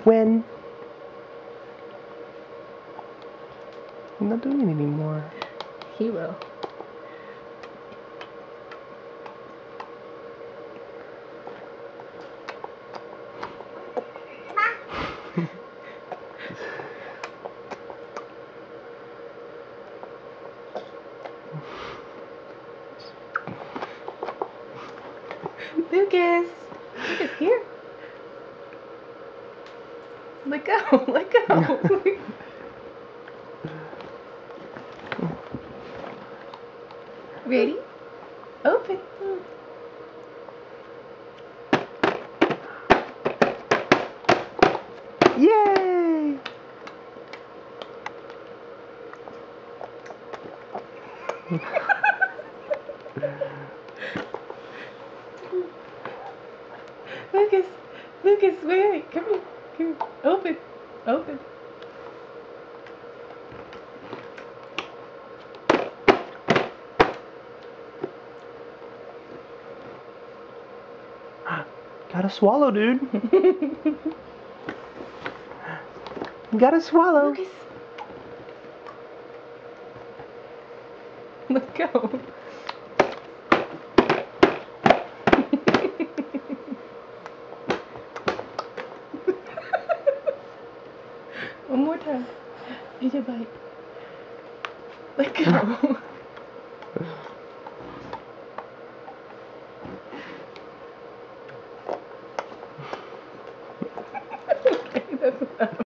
When? I'm not doing it anymore. He will. Lucas! Lucas, here. Let go. Let go. Ready? Open. Yay! Lucas, Lucas, wait, come here, come here. Open, open. Gotta swallow, dude. Gotta swallow. Lucas. Let go. One more time. Eat a bite. Let go.